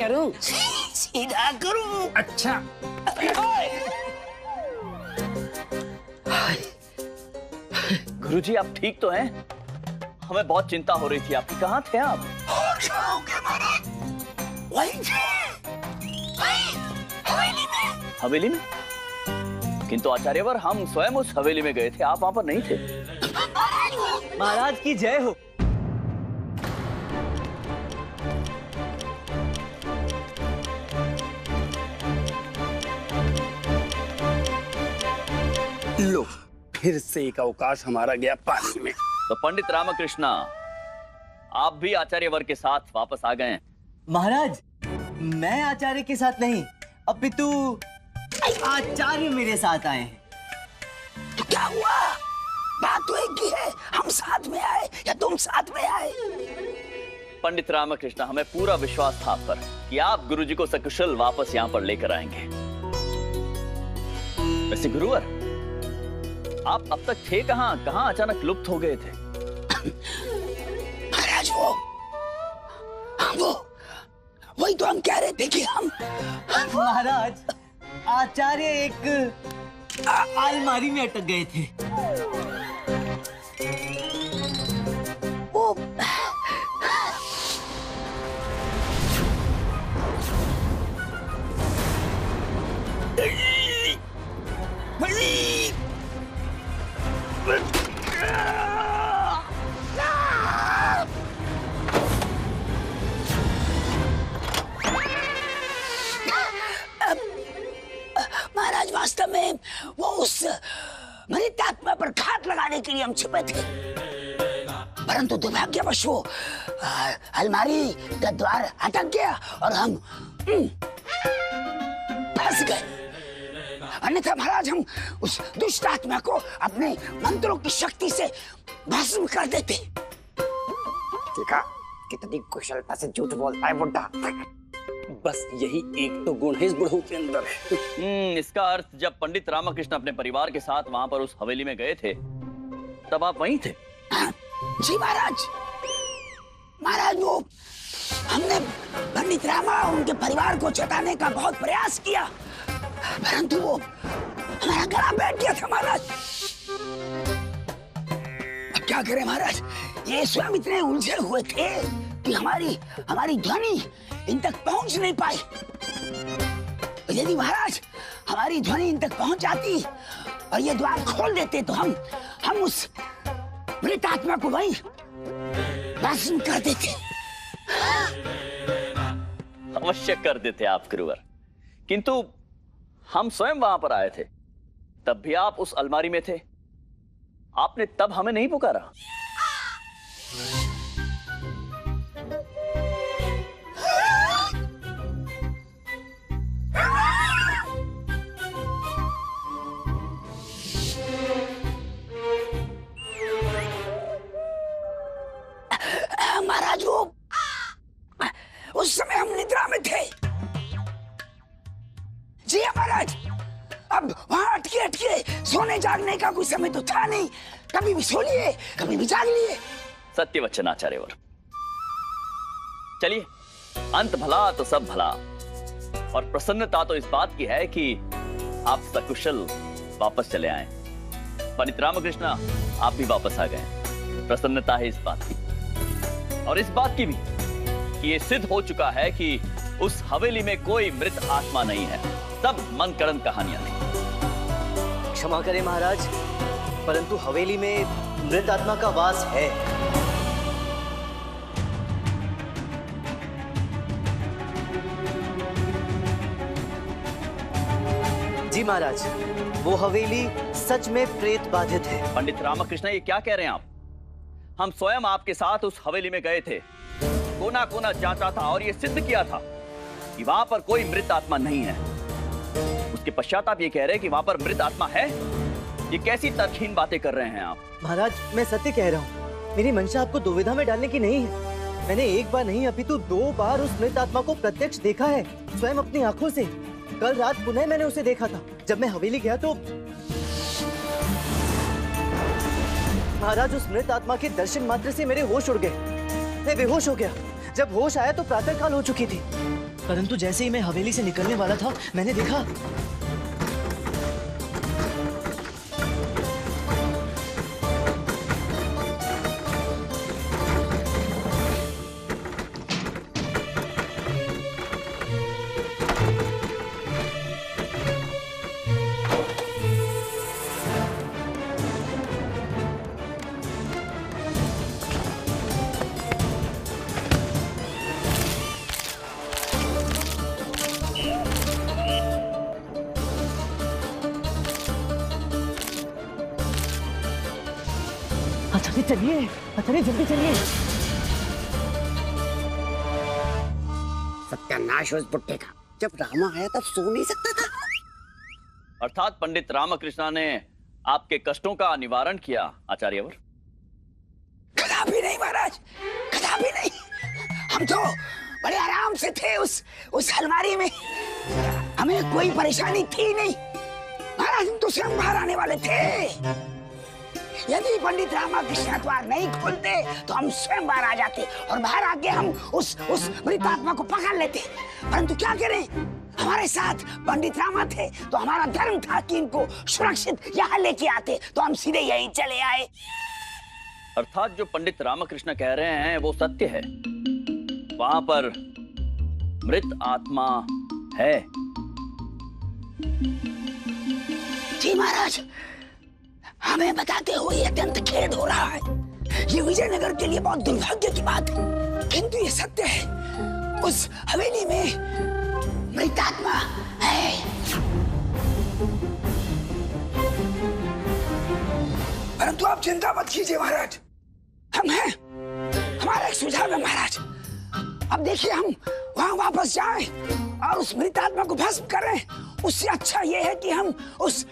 करूं? सीधा करूं? अच्छा। गुरुजी आप ठीक तो हैं? हमें बहुत चिंता हो रही थी आपकी। कहाँ थे आप? वहीं थे, हवेली में। हवेली में? किंतु आचार्यवर हम स्वयं उस हवेली में गए थे, आप वहां पर नहीं थे। महाराज की जय हो। लो, फिर से एक अवकाश हमारा गया पानी में। तो पंडित रामकृष्णा आप भी आचार्यवर के साथ वापस आ गए हैं। महाराज मैं आचार्य के साथ नहीं, अपितु आचार्य मेरे साथ आए हैं। तो क्या हुआ? बात तो एक ही है, हम साथ में आए या तुम साथ में आए? पंडित रामकृष्ण हमें पूरा विश्वास था आप पर कि आप गुरुजी को सकुशल वापस यहाँ पर लेकर आएंगे। वैसे गुरुवर आप अब तक थे कहाँ? कहाँ अचानक लुप्त हो गए थे? महाराज वो वही तो हम कह रहे थे कि हम महाराज आचार्य एक अलमारी में अटक गए थे। वो महाराज वास्तव में वो उस मृत आत्मा पर घात लगाने के लिए हम छिपे थे, परंतु दुर्भाग्यवश वो अलमारी का द्वार अटक गया और हम फंस गए। अन्यथा महाराज हम उस दुष्ट आत्मा को अपने मंत्रों की शक्ति से भस्म कर देते। देखा कितनी कुशलता से झूठ बोलता है बुड्ढा। बस यही एक तो गुण है इस बुढ़ऊ के अंदर। इसका अर्थ जब पंडित रामकृष्ण अपने परिवार के साथ वहां पर उस हवेली में गए थे तब आप वहीं थे? जी महाराज। महाराज वो हमने पंडित रामा और उनके परिवार को चटाने का बहुत प्रयास किया, परंतु वो हमारा गला बैठ गया था महाराज। अब क्या करें महाराज, ये स्वयं इतने उलझे हुए थे कि हमारी ध्वनि इन तक पहुंच नहीं पाई। यदि महाराज हमारी ध्वनि इन तक पहुंच जाती और ये द्वार खोल देते तो हम उस मृत आत्मा को वहीं भस्म कर देते। अवश्य कर देते आप गुरुवर, किंतु हम स्वयं वहां पर आए थे, तब भी आप उस अलमारी में थे। आपने तब हमें नहीं पुकारा। महाराज वो उस समय हम निद्रा में थे। जी महाराज, अब वहां अटके सोने जागने का कोई समय तो था नहीं। कभी भी सो लिए, कभी भी जाग लिए। सत्य वचन आचार्यवर। चलिए, अंत भला तो सब भला, और प्रसन्नता तो इस बात की है कि आप सकुशल वापस चले आए। पंडित रामकृष्ण आप भी वापस आ गए। प्रसन्नता है इस बात की, और इस बात की भी कि ये सिद्ध हो चुका है कि उस हवेली में कोई मृत आत्मा नहीं है, सब मनगढ़ंत कहानियां थी। क्षमा करें महाराज, परंतु हवेली में मृत आत्मा का वास है। जी महाराज, वो हवेली सच में प्रेत बाधित है। पंडित रामकृष्ण ये क्या कह रहे हैं आप? हम स्वयं आपके साथ उस हवेली में गए थे, कोना कोना जांचा था और ये सिद्ध किया था कि वहां पर कोई मृत आत्मा नहीं है। उसके पश्चात आप ये कह रहे हैं कि वहां पर मृत आत्मा है? ये कैसी तर्कहीन बातें कर रहे हैं आप? महाराज मैं सत्य कह रहा हूँ, मेरी मंशा आपको दुविधा में डालने की नहीं है। मैंने एक बार नहीं अपितु 2 बार उस मृत आत्मा को प्रत्यक्ष देखा है, स्वयं अपनी आंखों से। कल रात पुनः मैंने उसे देखा था। जब मैं हवेली गया तो महाराज उस मृत आत्मा के दर्शन मात्र से मेरे होश उड़ गए। मैं बेहोश हो गया। जब होश आया तो प्रातःकाल हो चुकी थी। परंतु जैसे ही मैं हवेली से निकलने वाला था, मैंने देखा चलिए जल्दी चलिए। सत्यानाश उस बुट्टे का, जब रामा आया तब सो नहीं सकता था। अर्थात पंडित रामकृष्णा ने आपके कष्टों का निवारण किया आचार्यवर? कदापि नहीं महाराज, कदापि नहीं। हम तो बड़े आराम से थे उस अलमारी में, हमें कोई परेशानी थी नहीं महाराज। हम तो स्वयं बाहर आने वाले थे। यदि पंडित रामकृष्ण द्वार नहीं खोलते तो हम स्वयं बाहर आ जाते और बाहर आके हम उस मृतात्मा को पकड़ लेते। परंतु क्या करें, हमारे साथ पंडित रामा थे तो हमारा धर्म था कि इनको सुरक्षित यहाँ लेके आते, तो हम सीधे यहीं चले आए। अर्थात जो पंडित रामकृष्ण कह रहे हैं वो सत्य है, वहां पर मृत आत्मा है। जी महाराज, हमें बताते हुए अत्यंत खेद हो रहा है। ये विजयनगर के लिए बहुत दुर्भाग्य की बात है, किंतु ये सत्य है। उस हवेली में मृतात्मा है। परंतु आप चिंता मत कीजिए महाराज, हम हैं। हमारा एक सुझाव है महाराज। अब देखिए, हम वहां वापस जाएं और उस मृतात्मा को भस्म करें, उससे अच्छा यह है कि हम उस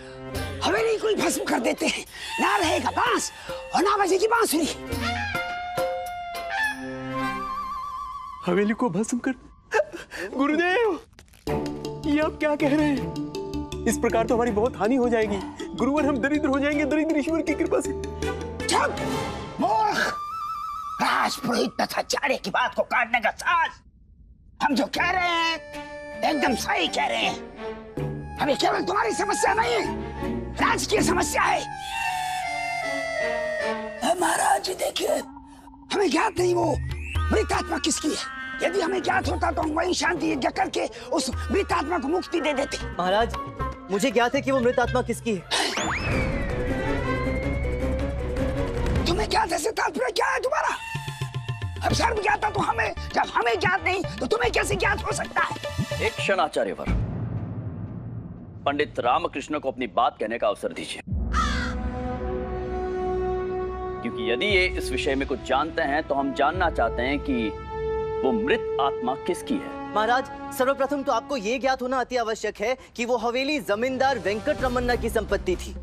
हवेली को ही भस्म कर देते हैं। ना रहेगा बांस और ना बजेगी बांसुरी। हवेली को भस्म कर? गुरुदेव, ये आप क्या कह रहे हैं? इस प्रकार तो हमारी बहुत हानि हो जाएगी। गुरुवर, हम दरिद्र हो जाएंगे दरिद्र ईश्वर की कृपा से। चुप मूर्ख! राजपुरोहित तथा आचार्य की बात को काटने का साज। हम जो कह रहे हैं एकदम सही कह रहे हैं। अभी केवल तुम्हारी समस्या नहीं है, राजकीय समस्या है। महाराज देखिए, हमें ज्ञात नहीं वो मृतात्मा किसकी है। यदि हमें ज्ञात होता तो हम वही शांति यज्ञ करके उस मृतात्मा को मुक्ति दे देते। महाराज, मुझे ज्ञात है कि वो मृतात्मा किसकी है। तुम्हें ज्ञात है, तात्पर्य क्या है तुम्हारा? अब सर्व ज्ञात तो हमें, जब हमें ज्ञात नहीं तो तुम्हें कैसे ज्ञात हो सकता है? एक क्षण आचार्यवर, पंडित रामकृष्ण को अपनी बात कहने का अवसर दीजिए, क्योंकि यदि ये इस विषय में कुछ जानते हैं तो हम जानना चाहते हैं कि वो मृत आत्मा किसकी है। महाराज, सर्वप्रथम तो आपको ये ज्ञात होना अति आवश्यक है कि वो हवेली जमींदार वेंकट रमन्ना की संपत्ति थी।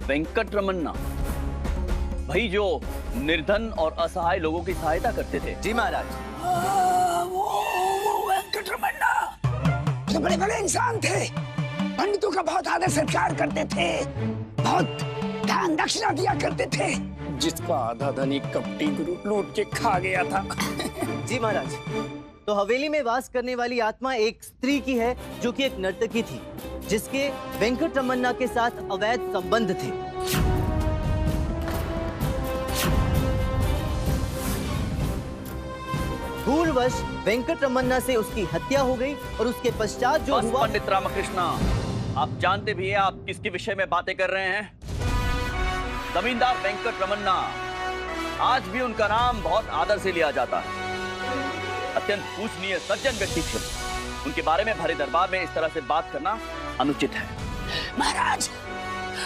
वेंकट रमन्ना, भाई जो निर्धन और असहाय लोगों की सहायता करते थे। जी महाराज। वो वेंकट रमन्ना तो बड़े बड़े इंसान थे, पंडितों का बहुत आदर सत्कार करते थे, बहुत दान दक्षिणा दिया करते थे, जिसका आधा धन एक कपटी गुरु लूट के खा गया था। जी महाराज। तो हवेली में वास करने वाली आत्मा एक स्त्री की है जो कि एक नर्तकी थी, जिसके वेंकट रमन्ना के साथ अवैध संबंध थे। भूलवश वेंकट रमन्ना से उसकी हत्या हो गई और उसके पश्चात जो हुआ। पंडित रामकृष्ण, आप जानते भी हैं आप किसके विषय में बातें कर रहे हैं। जमींदार वेंकट रमन्ना, आज भी उनका नाम बहुत आदर से लिया जाता है। अत्यंत पूजनीय सज्जन व्यक्ति थे। उनके बारे में भरे दरबार में इस तरह से बात करना अनुचित है। महाराज,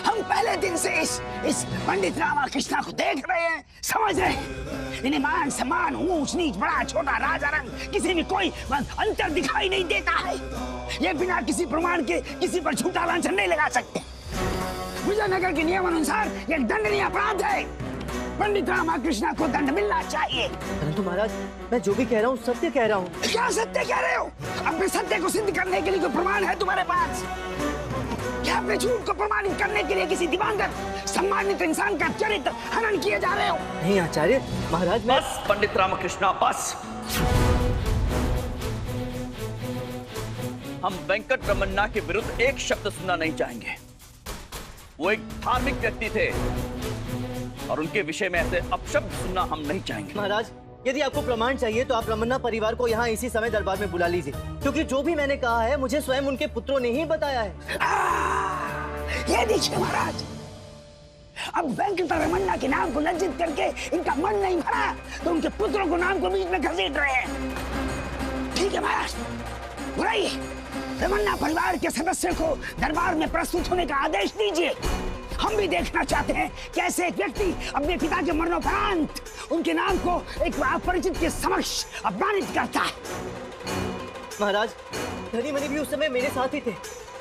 हम पहले दिन से इस पंडित रामकृष्ण को देख रहे हैं, समझ रहे हैं। इन्हें मान सम्मान, ऊंच नीच, बड़ा छोटा, राजा रंग, किसी में कोई अंतर दिखाई नहीं देता है। ये बिना किसी प्रमाण के किसी पर झूठा लांछन नहीं लगा सकते। विजयनगर के नियम अनुसार ये दंडनीय अपराध है। पंडित रामकृष्ण को दंड मिलना चाहिए। परंतु महाराज, मैं जो भी कह रहा हूँ सत्य कह रहा हूँ। क्या सत्य कह रहे हो? अपने सत्य को सिद्ध करने के लिए कोई प्रमाण है तुम्हारे पास? क्या अपने झूठ को प्रमाणित करने के लिए किसी दिवंगत सम्मानित इंसान का चरित्र हनन किए जा रहे हो? नहीं आचार्य, महाराज मैं... बस पंडित रामकृष्ण, बस। हम वेंकट रमन्ना के विरुद्ध एक शब्द सुनना नहीं चाहेंगे। वो एक धार्मिक व्यक्ति थे और उनके विषय में ऐसे अपशब्द सुनना हम नहीं चाहेंगे। महाराज, यदि आपको प्रमाण चाहिए तो आप रमन्ना परिवार को यहाँ इसी समय दरबार में बुला लीजिए, क्योंकि जो भी मैंने कहा है मुझे स्वयं उनके पुत्रों ने ही बताया है। ये देखिए महाराज, अब वेंकट रमन्ना के नाम को लज्जित करके इनका मन नहीं भरा तो उनके पुत्रों को नाम को बीच में घसीट रहे हैं। ठीक है महाराज, बुलाइए रमन्ना परिवार के सदस्यों को दरबार में प्रस्तुत होने का आदेश दीजिए। हम भी देखना चाहते हैं कैसे एक व्यक्ति अपने पिता के मरणोपरांत उनके नाम को एक अपरिचित के समक्ष अपमानित करता है। महाराज, धनी मनी भी उस समय मेरे साथ ही थे।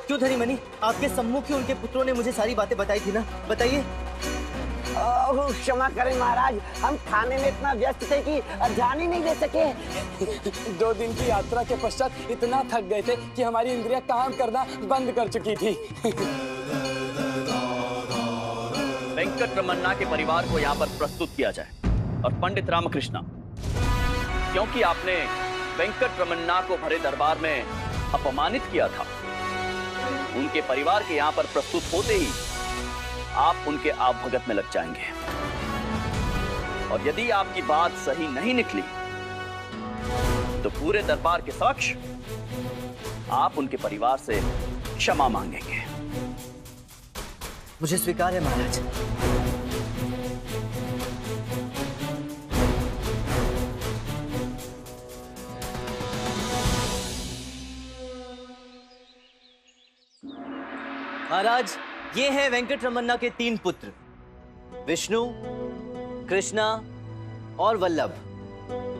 क्यों धनी मनी, आपके सम्मुख ही उनके पुत्रों ने मुझे सारी बातें बताई थी ना, बताइए। क्षमा करें महाराज, हम खाने में इतना व्यस्त थे कि ध्यान ही नहीं दे सके। 2 दिन की यात्रा के पश्चात इतना थक गए थे कि हमारी इंद्रियां काम करना बंद कर चुकी थी। वेंकट रमन्ना के परिवार को यहाँ पर प्रस्तुत किया जाए। और पंडित रामकृष्णा, क्योंकि आपने वेंकट रमन्ना को भरे दरबार में अपमानित किया था, उनके परिवार के यहाँ पर प्रस्तुत होते ही आप उनके आवभगत में लग जाएंगे। और यदि आपकी बात सही नहीं निकली तो पूरे दरबार के समक्ष आप उनके परिवार से क्षमा मांगेंगे। मुझे स्वीकार है महाराज। महाराज, ये है वेंकट रमन्ना के 3 पुत्र, विष्णु, कृष्णा और वल्लभ।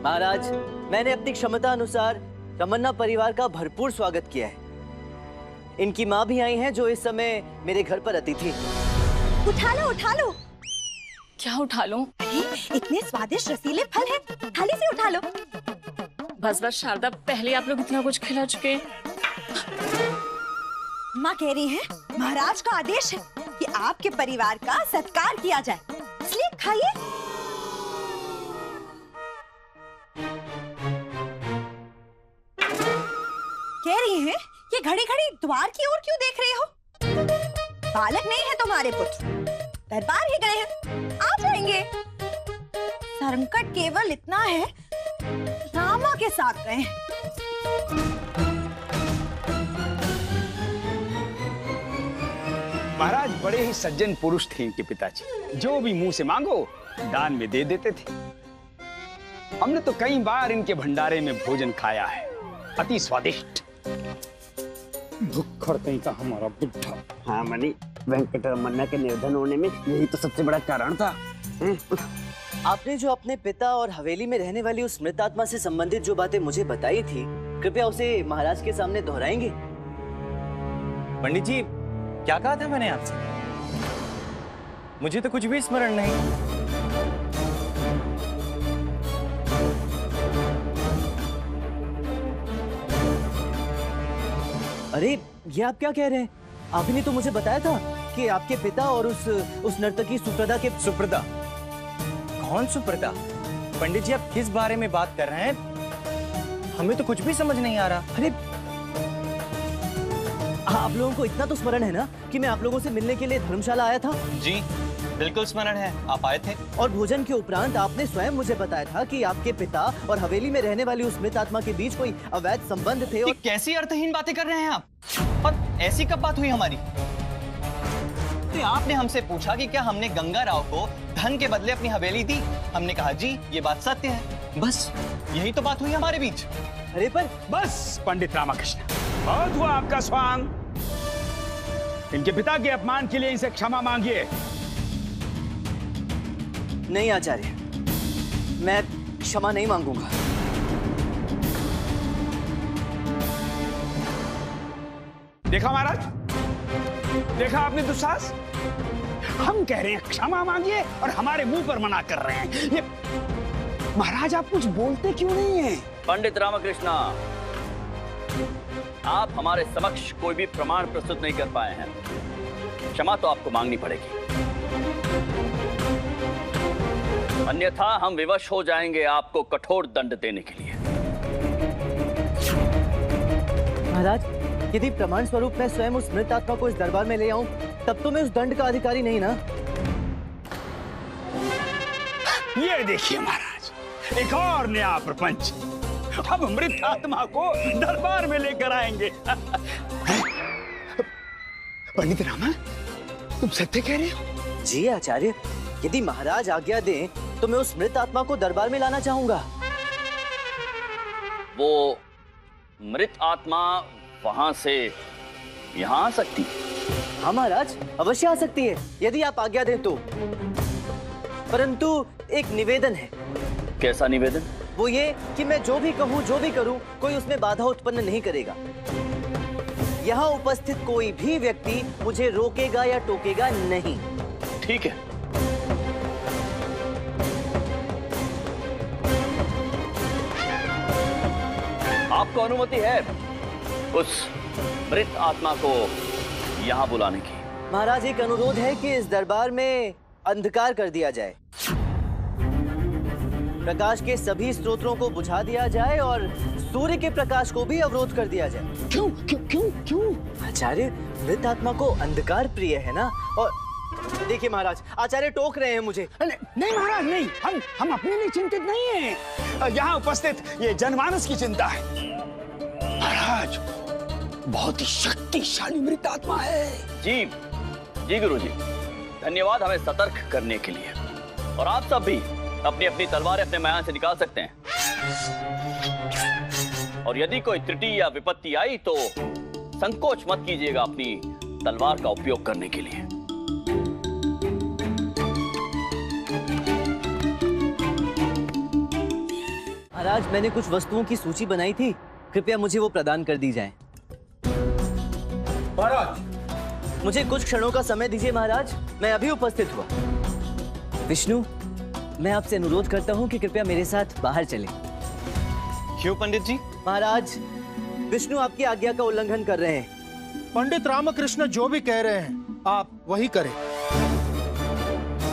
महाराज, मैंने अपनी क्षमता अनुसार रमन्ना परिवार का भरपूर स्वागत किया है। इनकी माँ भी आई हैं जो इस समय मेरे घर पर अतिथि। उठा लो, उठा लो। क्या उठा लो? इतने स्वादिष्ट रसीले फल हैं, थाली से उठा लो। बस बस शारदा, पहले आप लोग इतना कुछ खिला चुके। माँ कह रही हैं, महाराज का आदेश है कि आपके परिवार का सत्कार किया जाए, इसलिए खाइए। कह रही हैं, ये घड़ी घड़ी द्वार की ओर क्यों देख रहे हो? बालक नहीं है तुम्हारे पुत्र, दरबार ही गए हैं, आ जाएंगे। संकट केवल इतना है, रामा के साथ गए हैं। महाराज बड़े ही सज्जन पुरुष थे इनके पिताजी, जो भी मुंह से मांगो दान में दे देते थे। हमने तो कई बार इनके भंडारे में भोजन खाया है, अति स्वादिष्ट। भुक्खड़ कहीं का हमारा बुढ़ा। हाँ मनी, वेंकट रमन्ना के निर्धन होने में यही तो सबसे बड़ा कारण था। आपने जो अपने पिता और हवेली में रहने वाली उस मृत आत्मा से संबंधित जो बातें मुझे बताई थी, कृपया उसे महाराज के सामने दोहराएंगे। पंडित जी, क्या कहा था मैंने आपसे? मुझे तो कुछ भी स्मरण नहीं। अरे, ये आप क्या कह रहे हैं? आपने तो मुझे बताया था कि आपके पिता और उस नर्तकी सुप्रदा के। सुप्रदा? कौन सुप्रदा? पंडित जी, आप किस बारे में बात कर रहे हैं? हमें तो कुछ भी समझ नहीं आ रहा। अरे, आप लोगों को इतना तो स्मरण है ना कि मैं आप लोगों से मिलने के लिए धर्मशाला आया था? जी बिल्कुल स्मरण है, आप आए थे। और भोजन के उपरांत आपने स्वयं मुझे बताया था कि आपके पिता और हवेली में रहने वाली उस मृत आत्मा के बीच कोई अवैध संबंध थे। और कैसी अर्थहीन बातें कर रहे हैं आप? और ऐसी कब बात हुई हमारी? तो आपने हमसे पूछा कि क्या हमने गंगा राव को धन के बदले अपनी हवेली दी? हमने कहा जी, ये बात सत्य है। बस यही तो बात हुई हमारे बीच। अरे पर बस पंडित रामकृष्ण, बहुत हुआ आपका स्वांग। इनके पिता के अपमान के लिए इनसे क्षमा मांगिए। नहीं आचार्य, मैं क्षमा नहीं मांगूंगा। देखा महाराज, देखा आपने दुस्साहस। हम कह रहे हैं क्षमा मांगिए और हमारे मुंह पर मना कर रहे हैं। ये महाराज, आप कुछ बोलते क्यों नहीं हैं? पंडित रामकृष्णा, आप हमारे समक्ष कोई भी प्रमाण प्रस्तुत नहीं कर पाए हैं। क्षमा तो आपको मांगनी पड़ेगी, अन्यथा हम विवश हो जाएंगे आपको कठोर दंड देने के लिए। महाराज, यदि प्रमाण स्वरूप मैं स्वयं उस मृत आत्मा को इस दरबार में ले आऊं, तब तो मैं उस दंड का अधिकारी नहीं ना। ये देखिए महाराज, एक और नया प्रपंच। अब मृत आत्मा को दरबार में लेकर आएंगे। पंडित रामा, तुम सत्य कह रहे हो? जी आचार्य, यदि महाराज आज्ञा दें तो मैं उस मृत आत्मा को दरबार में लाना चाहूंगा। वो मृत आत्मा वहां से यहाँ आ सकती? हाँ महाराज, अवश्य आ सकती है, यदि आप आज्ञा दें तो। परंतु एक निवेदन है। कैसा निवेदन? वो ये कि मैं जो भी कहूँ, जो भी करूँ, कोई उसमें बाधा उत्पन्न नहीं करेगा। यहाँ उपस्थित कोई भी व्यक्ति मुझे रोकेगा या टोकेगा नहीं। ठीक है। आपको अनुमति है उस मृत आत्मा को यहाँ बुलाने की। महाराज, एक अनुरोध है कि इस दरबार में अंधकार कर दिया जाए, प्रकाश के सभी स्रोतों को बुझा दिया जाए और सूर्य के प्रकाश को भी अवरोध कर दिया जाए। क्यों क्यों क्यों क्यों? आचार्य, मृत आत्मा को अंधकार प्रिय है ना। और देखिए महाराज, आचार्य टोक रहे हैं मुझे। नहीं महाराज, नहीं, हम अपने लिए चिंतित नहीं हैं। यहाँ उपस्थित ये जनमानस की चिंता है। महाराज, बहुत ही शक्तिशाली मृत आत्मा है। जी जी गुरुजी, धन्यवाद हमें सतर्क करने के लिए। और आप सब भी अपनी अपनी तलवारें अपने मैदान से निकाल सकते हैं। और यदि कोई त्रुटि या विपत्ति आई तो संकोच मत कीजिएगा अपनी तलवार का उपयोग करने के लिए। महाराज, मैंने कुछ वस्तुओं की सूची बनाई थी, कृपया मुझे वो प्रदान कर दी जाए। महाराज, मुझे कुछ क्षणों का समय दीजिए महाराज, मैं अभी उपस्थित हुआ। विष्णु, मैं आपसे अनुरोध करता हूँ कि कृपया मेरे साथ बाहर चलें। क्यों पंडित जी? महाराज, विष्णु आपकी आज्ञा का उल्लंघन कर रहे हैं। पंडित रामकृष्ण जो भी कह रहे हैं आप वही करें।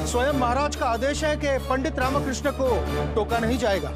स्वयं महाराज का आदेश है कि पंडित रामकृष्ण को टोका नहीं जाएगा।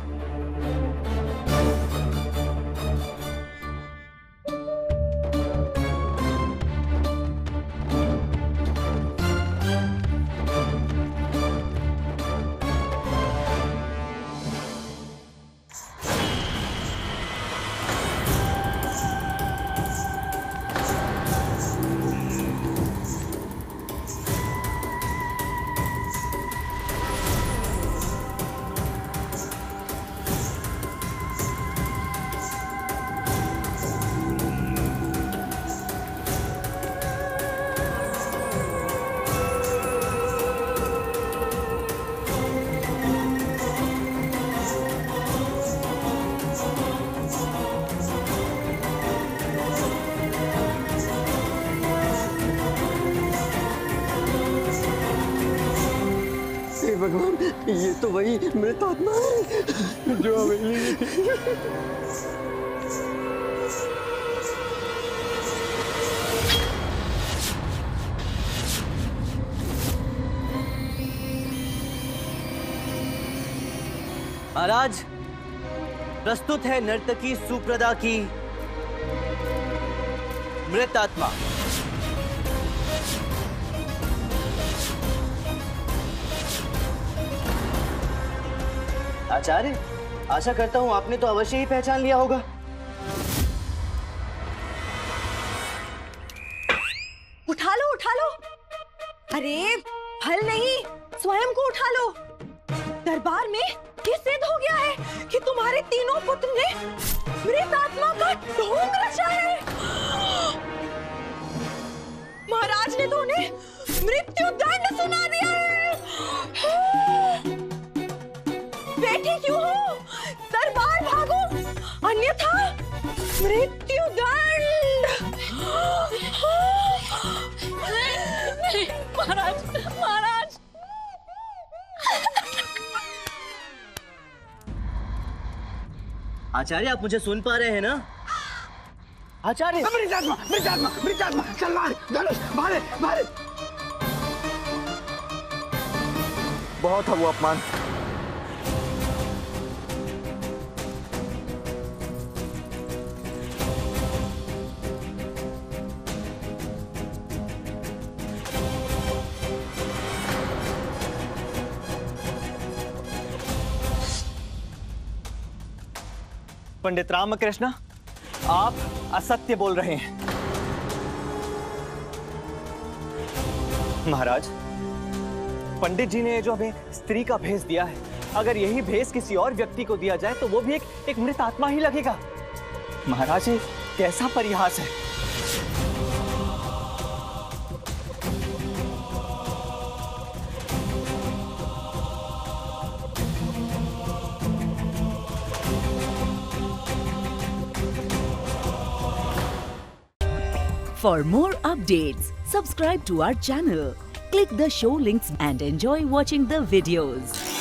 भगवान, ये तो वही मृत आत्मा है जो हवेली थी। महाराज, प्रस्तुत है नर्तकी सुप्रदा की मृत आत्मा। आचार्य, आशा करता हूं आपने तो अवश्य ही पहचान लिया होगा। उठा लो, उठा लो। अरे फल नहीं, स्वयं को उठा लो। दरबार में ये सिद्ध हो गया है कि तुम्हारे तीनों पुत्र ने मृत आत्मा का ढोंग रचा है। महाराज ने तो उन्हें मृत्यु दंड सुना दिया है। बैठे क्यों हो? दरबार भागो, अन्यथा मृत्यु दंड। महाराज, महाराज। आचार्य, आप मुझे सुन पा रहे हैं ना? आचार्य, मृत आत्मा, मृत आत्मा, मृत आत्मा, तलवार, धनुष, भाले, भाले। बहुत है वो अपमान। पंडित रामकृष्ण, आप असत्य बोल रहे हैं। महाराज, पंडित जी ने जो हमें स्त्री का भेष दिया है, अगर यही भेष किसी और व्यक्ति को दिया जाए तो वो भी एक मृत आत्मा ही लगेगा। महाराज, ये कैसा परिहास है। For more updates, subscribe to our channel, click the show links and enjoy watching the videos.